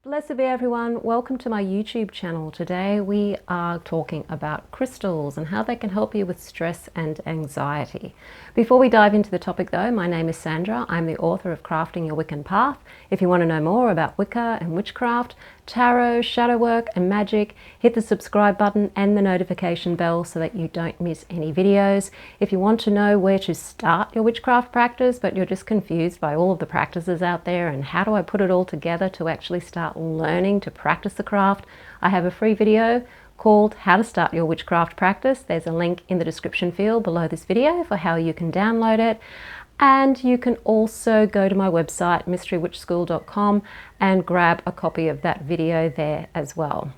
Blessed be everyone. Welcome to my YouTube channel. Today we are talking about crystals and how they can help you with stress and anxiety. Before we dive into the topic though, my name is Sandra. I'm the author of Crafting Your Wiccan Path. If you want to know more about Wicca and witchcraft, tarot, shadow work and magic, hit the subscribe button and the notification bell so that you don't miss any videos. If you want to know where to start your witchcraft practice but you're just confused by all of the practices out there and how do I put it all together to actually start learning to practice the craft, I have a free video called How to Start Your Witchcraft Practice. There's a link in the description field below this video for how you can download it. And you can also go to my website, mysterywitchschool.com, and grab a copy of that video there as well.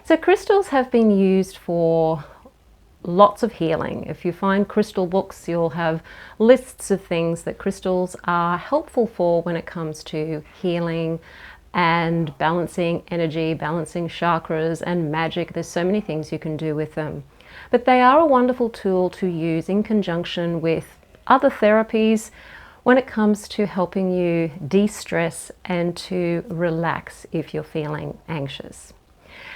So crystals have been used for lots of healing. If you find crystal books, you'll have lists of things that crystals are helpful for when it comes to healing and balancing energy, balancing chakras and magic. There's so many things you can do with them. But they are a wonderful tool to use in conjunction with other therapies when it comes to helping you de-stress and to relax if you're feeling anxious.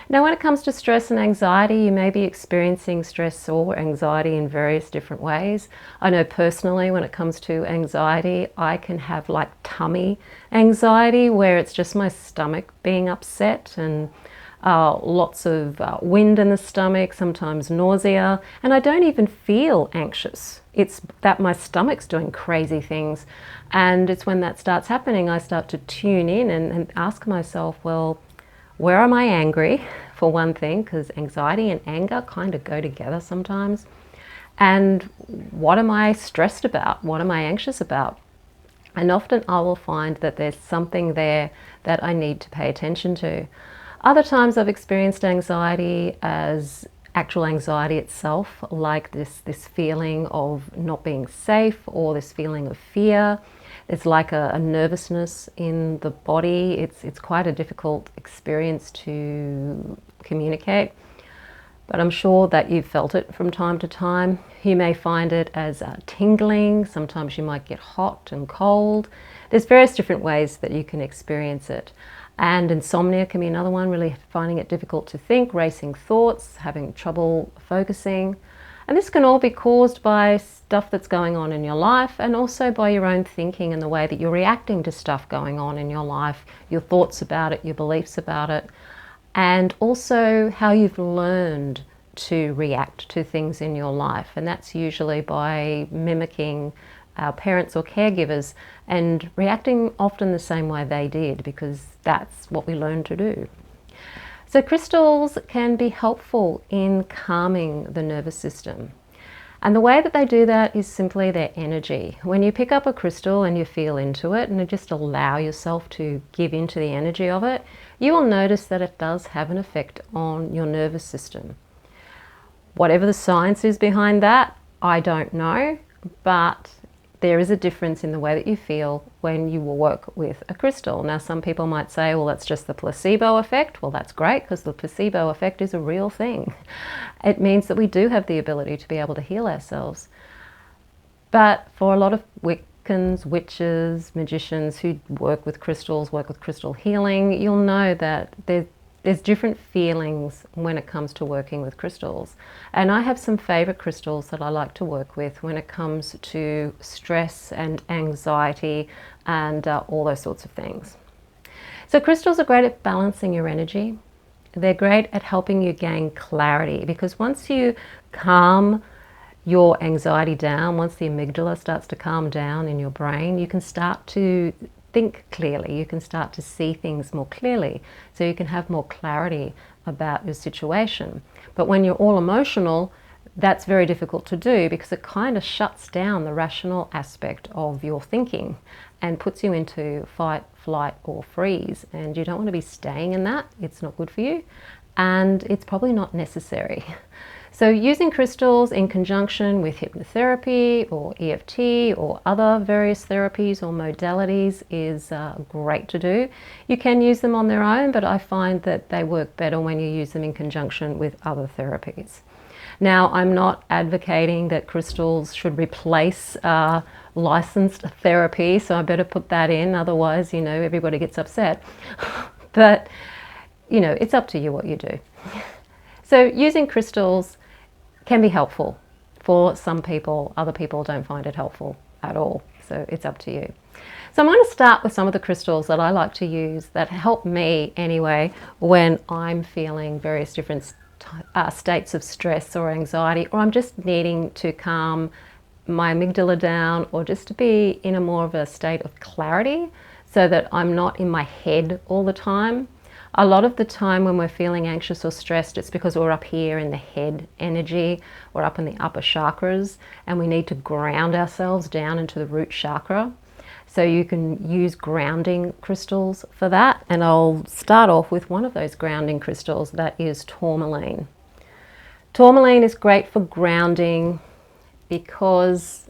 Now, when it comes to stress and anxiety, you may be experiencing stress or anxiety in various different ways. I know personally when it comes to anxiety, I can have like tummy anxiety where it's just my stomach being upset and lots of wind in the stomach, sometimes nausea, and I don't even feel anxious. It's that my stomach's doing crazy things, and it's when that starts happening I start to tune in and ask myself, well, where am I angry, for one thing, because anxiety and anger kind of go together sometimes, and what am I stressed about, what am I anxious about? And often I will find that there's something there that I need to pay attention to. Other times I've experienced anxiety as actual anxiety itself, like this feeling of not being safe or this feeling of fear. It's like a nervousness in the body. It's quite a difficult experience to communicate, but I'm sure that you've felt it from time to time. You may find it as tingling. Sometimes you might get hot and cold. There's various different ways that you can experience it. And insomnia can be another one, really finding it difficult to think, racing thoughts, having trouble focusing. And this can all be caused by stuff that's going on in your life and also by your own thinking and the way that you're reacting to stuff going on in your life, your thoughts about it, your beliefs about it, and also how you've learned to react to things in your life. And that's usually by mimicking our parents or caregivers and reacting often the same way they did, because that's what we learn to do. So crystals can be helpful in calming the nervous system. And the way that they do that is simply their energy. When you pick up a crystal and you feel into it and you just allow yourself to give into the energy of it, you will notice that it does have an effect on your nervous system. Whatever the science is behind that, I don't know, but there is a difference in the way that you feel when you work with a crystal. Now, some people might say, well, that's just the placebo effect. Well, that's great, because the placebo effect is a real thing. It means that we do have the ability to be able to heal ourselves. But for a lot of Wiccans, witches, magicians who work with crystals, work with crystal healing, you'll know that there's different feelings when it comes to working with crystals. And I have some favorite crystals that I like to work with when it comes to stress and anxiety and all those sorts of things. So crystals are great at balancing your energy. They're great at helping you gain clarity, because once you calm your anxiety down, once the amygdala starts to calm down in your brain, you can start to think clearly, you can start to see things more clearly, so you can have more clarity about your situation. But when you're all emotional, that's very difficult to do, because it kind of shuts down the rational aspect of your thinking and puts you into fight, flight or freeze, and you don't want to be staying in that. It's not good for you, and it's probably not necessary. So using crystals in conjunction with hypnotherapy or EFT or other various therapies or modalities is great to do. You can use them on their own, but I find that they work better when you use them in conjunction with other therapies. Now, I'm not advocating that crystals should replace licensed therapy, so I better put that in, otherwise, you know, everybody gets upset. but you know, it's up to you what you do. So using crystals can be helpful for some people. Other people don't find it helpful at all. So it's up to you. So I'm going to start with some of the crystals that I like to use that help me anyway when I'm feeling various different states of stress or anxiety, or I'm just needing to calm my amygdala down, or just to be in a more of a state of clarity so that I'm not in my head all the time. A lot of the time when we're feeling anxious or stressed, it's because we're up here in the head energy, we're up in the upper chakras, and we need to ground ourselves down into the root chakra. So you can use grounding crystals for that, and I'll start off with one of those grounding crystals, that is tourmaline. Tourmaline is great for grounding because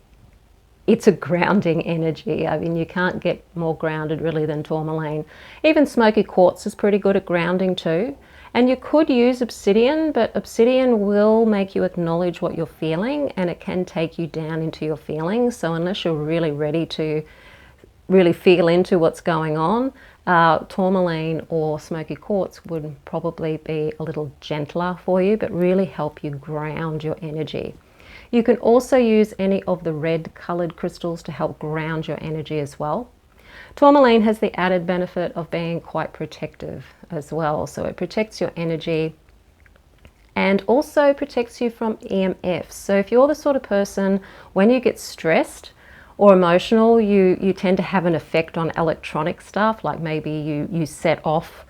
it's a grounding energy. I mean, you can't get more grounded really than tourmaline. Even smoky quartz is pretty good at grounding too. And you could use obsidian, but obsidian will make you acknowledge what you're feeling, and it can take you down into your feelings. So unless you're really ready to really feel into what's going on, tourmaline or smoky quartz would probably be a little gentler for you, but really help you ground your energy. You can also use any of the red colored crystals to help ground your energy as well. Tourmaline has the added benefit of being quite protective as well. So it protects your energy and also protects you from EMFs. So if you're the sort of person, when you get stressed or emotional, you tend to have an effect on electronic stuff, like maybe you set off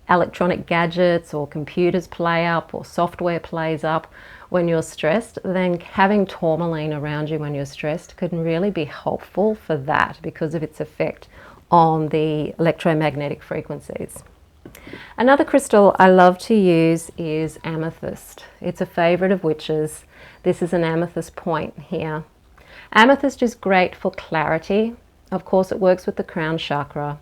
electronic gadgets, or computers play up, or software plays up when you're stressed, then having tourmaline around you when you're stressed can really be helpful for that because of its effect on the electromagnetic frequencies. Another crystal I love to use is amethyst. It's a favorite of witches. This is an amethyst point here. Amethyst is great for clarity. Of course, it works with the crown chakra.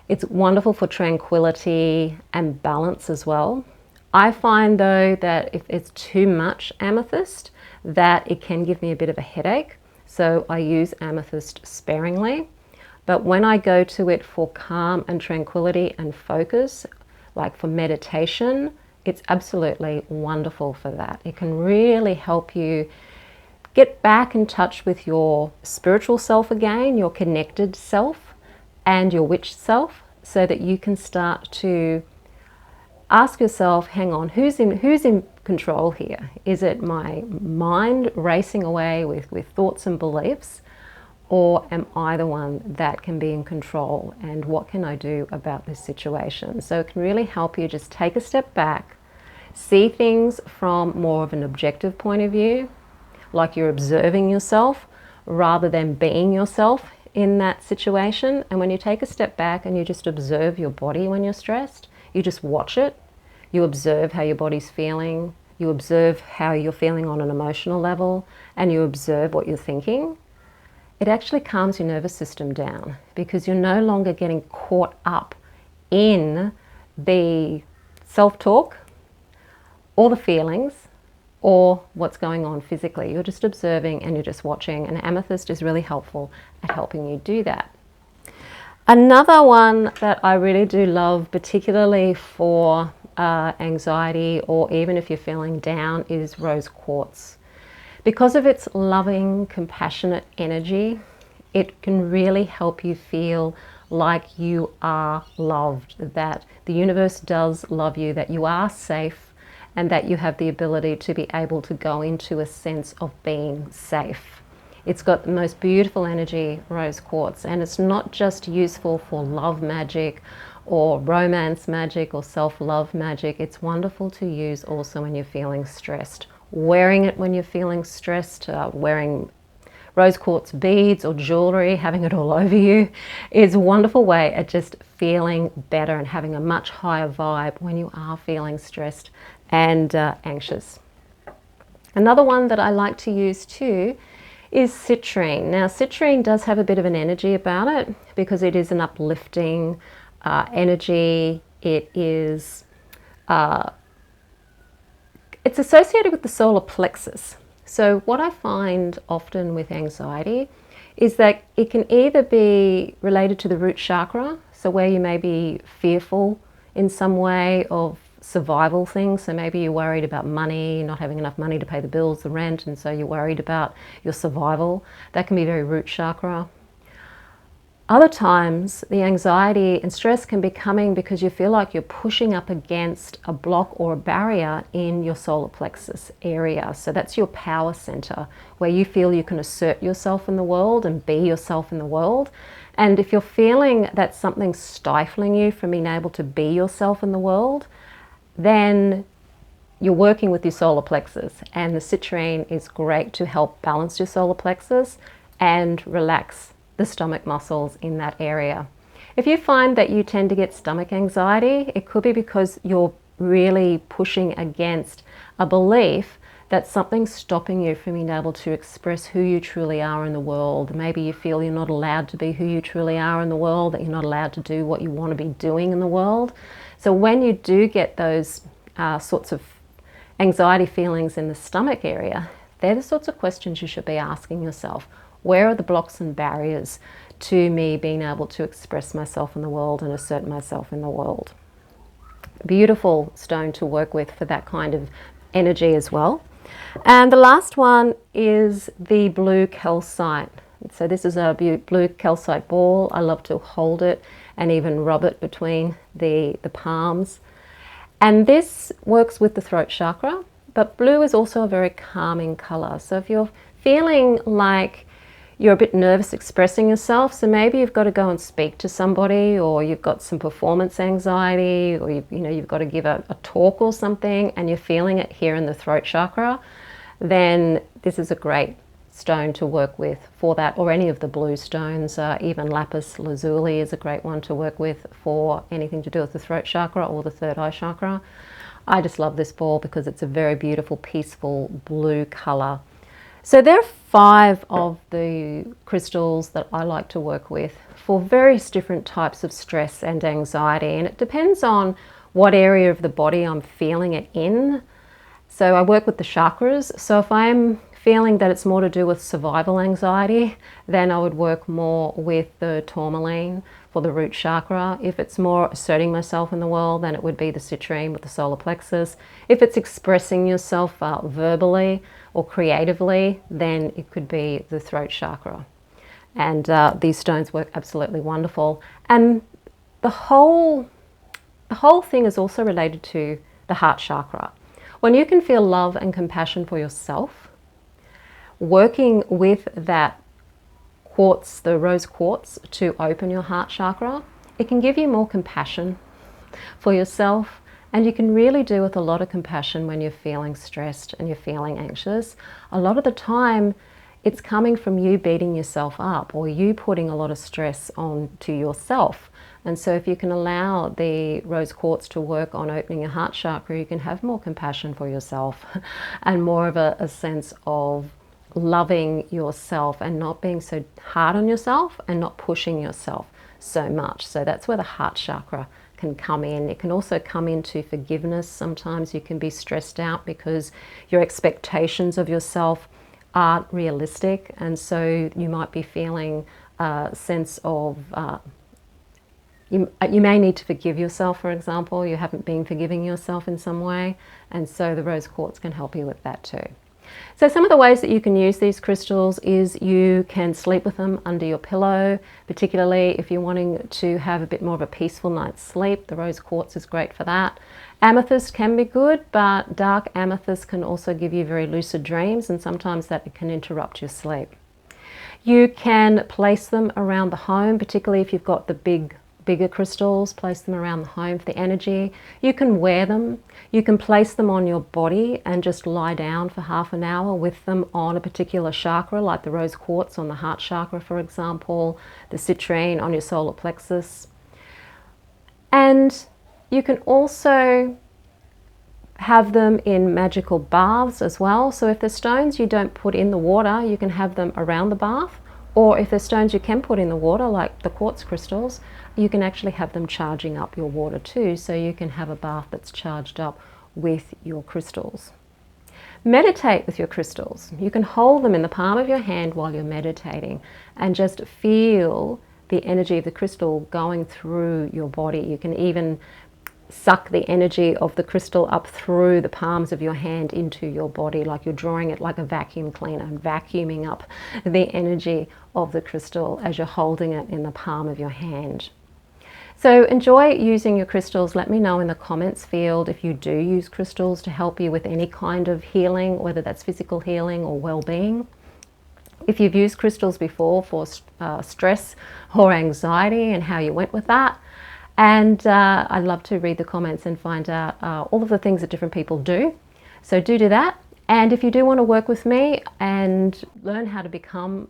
It's wonderful for tranquility and balance as well. I find though that if it's too much amethyst, that it can give me a bit of a headache. So I use amethyst sparingly. But when I go to it for calm and tranquility and focus, like for meditation, it's absolutely wonderful for that. It can really help you get back in touch with your spiritual self again, your connected self, and your witch self, so that you can start to ask yourself, hang on, who's in control here? Is it my mind racing away with thoughts and beliefs, or am I the one that can be in control, and what can I do about this situation? So it can really help you just take a step back, see things from more of an objective point of view, like you're observing yourself rather than being yourself in that situation. And when you take a step back and you just observe your body when you're stressed, you just watch it, you observe how your body's feeling, you observe how you're feeling on an emotional level, and you observe what you're thinking, it actually calms your nervous system down because you're no longer getting caught up in the self-talk or the feelings or what's going on physically. You're just observing and you're just watching, and amethyst is really helpful at helping you do that. Another one that I really do love, particularly for anxiety or even if you're feeling down, is rose quartz. Because of its loving, compassionate energy, it can really help you feel like you are loved, that the universe does love you, that you are safe, and that you have the ability to be able to go into a sense of being safe. It's got the most beautiful energy, rose quartz, and it's not just useful for love magic or romance magic or self-love magic. It's wonderful to use also when you're feeling stressed. Wearing it when you're feeling stressed, wearing rose quartz beads or jewelry, having it all over you, is a wonderful way at just feeling better and having a much higher vibe when you are feeling stressed and anxious. Another one that I like to use too is citrine. Now citrine does have a bit of an energy about it because it is an uplifting energy. It is it's associated with the solar plexus. So what I find often with anxiety is that it can either be related to the root chakra, So where you may be fearful in some way of survival things, so maybe you're worried about money, not having enough money to pay the bills, the rent, and so you're worried about your survival. That can be very root chakra. Other times, the anxiety and stress can be coming because you feel like you're pushing up against a block or a barrier in your solar plexus area. So that's your power center, where you feel you can assert yourself in the world and be yourself in the world. And if you're feeling that something's stifling you from being able to be yourself in the world, then you're working with your solar plexus. And the citrine is great to help balance your solar plexus and relax the stomach muscles in that area. If you find that you tend to get stomach anxiety, it could be because you're really pushing against a belief that something's stopping you from being able to express who you truly are in the world. Maybe you feel you're not allowed to be who you truly are in the world, that you're not allowed to do what you want to be doing in the world. So when you do get those sorts of anxiety feelings in the stomach area, they're the sorts of questions you should be asking yourself. Where are the blocks and barriers to me being able to express myself in the world and assert myself in the world? Beautiful stone to work with for that kind of energy as well. And the last one is the blue calcite. So this is a blue calcite ball. I love to hold it and even rub it between the palms. And this works with the throat chakra, but blue is also a very calming color. So if you're feeling like you're a bit nervous expressing yourself, so maybe you've got to go and speak to somebody, or you've got some performance anxiety, or you've got to give a talk or something, and you're feeling it here in the throat chakra, then this is a great stone to work with for that, or any of the blue stones. Even lapis lazuli is a great one to work with for anything to do with the throat chakra or the third eye chakra. I just love this ball because it's a very beautiful, peaceful blue color. So there are 5 of the crystals that I like to work with for various different types of stress and anxiety, and it depends on what area of the body I'm feeling it in. So I work with the chakras. So if I'm feeling that it's more to do with survival anxiety, then I would work more with the tourmaline for the root chakra. If it's more asserting myself in the world, then it would be the citrine with the solar plexus. If it's expressing yourself verbally or creatively, then it could be the throat chakra. And these stones work absolutely wonderful. And the whole thing is also related to the heart chakra. When you can feel love and compassion for yourself, working with that quartz, the rose quartz, to open your heart chakra, it can give you more compassion for yourself. And you can really do with a lot of compassion when you're feeling stressed and you're feeling anxious. A lot of the time, it's coming from you beating yourself up, or you putting a lot of stress on to yourself. And so if you can allow the rose quartz to work on opening your heart chakra, you can have more compassion for yourself and more of a sense of loving yourself and not being so hard on yourself and not pushing yourself so much. So that's where the heart chakra can come in. It can also come into forgiveness. Sometimes you can be stressed out because your expectations of yourself aren't realistic, and so you might be feeling a sense of you may need to forgive yourself, for example. You haven't been forgiving yourself in some way, and so the rose quartz can help you with that too. So some of the ways that you can use these crystals is you can sleep with them under your pillow, particularly if you're wanting to have a bit more of a peaceful night's sleep. The rose quartz is great for that. Amethyst can be good, but dark amethyst can also give you very lucid dreams, and sometimes that can interrupt your sleep. You can place them around the home, particularly if you've got the bigger crystals, place them around the home for the energy. You can wear them. You can place them on your body and just lie down for half an hour with them on a particular chakra, like the rose quartz on the heart chakra, for example, the citrine on your solar plexus. And you can also have them in magical baths as well. So if they're stones you don't put in the water, you can have them around the bath. Or if they're stones you can put in the water, like the quartz crystals, you can actually have them charging up your water too, so you can have a bath that's charged up with your crystals. Meditate with your crystals. You can hold them in the palm of your hand while you're meditating and just feel the energy of the crystal going through your body. You can even suck the energy of the crystal up through the palms of your hand into your body, like you're drawing it like a vacuum cleaner, vacuuming up the energy of the crystal as you're holding it in the palm of your hand. So enjoy using your crystals. Let me know in the comments field if you do use crystals to help you with any kind of healing, whether that's physical healing or well-being. If you've used crystals before for stress or anxiety and how you went with that. And I'd love to read the comments and find out all of the things that different people do. So do that. And if you do want to work with me and learn how to become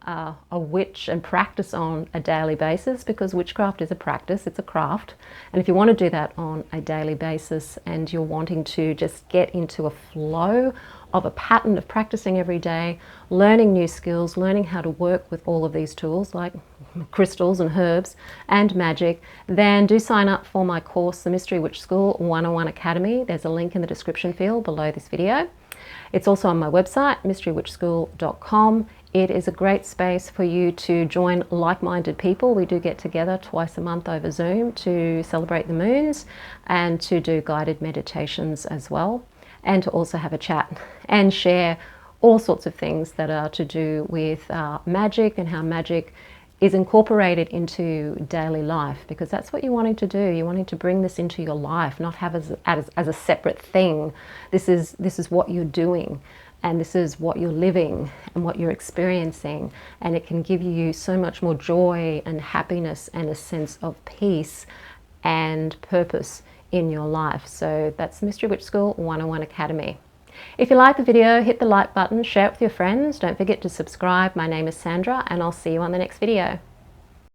a witch and practice on a daily basis, because witchcraft is a practice, it's a craft. And if you want to do that on a daily basis and you're wanting to just get into a flow of a pattern of practicing every day, learning new skills, learning how to work with all of these tools like crystals and herbs and magic, then do sign up for my course, The Mystery Witch School 101 Academy. There's a link in the description field below this video. It's also on my website, mysterywitchschool.com. It is a great space for you to join like-minded people. We do get together twice a month over Zoom to celebrate the moons and to do guided meditations as well, and to also have a chat and share all sorts of things that are to do with magic and how magic is incorporated into daily life, because that's what you're wanting to do. You're wanting to bring this into your life, not have as a separate thing. This is what you're doing, and this is what you're living and what you're experiencing, and it can give you so much more joy and happiness and a sense of peace and purpose in your life. So that's Mystery Witch School 101 Academy. If you like the video, hit the like button, share it with your friends. Don't forget to subscribe. My name is Sandra, and I'll see you on the next video.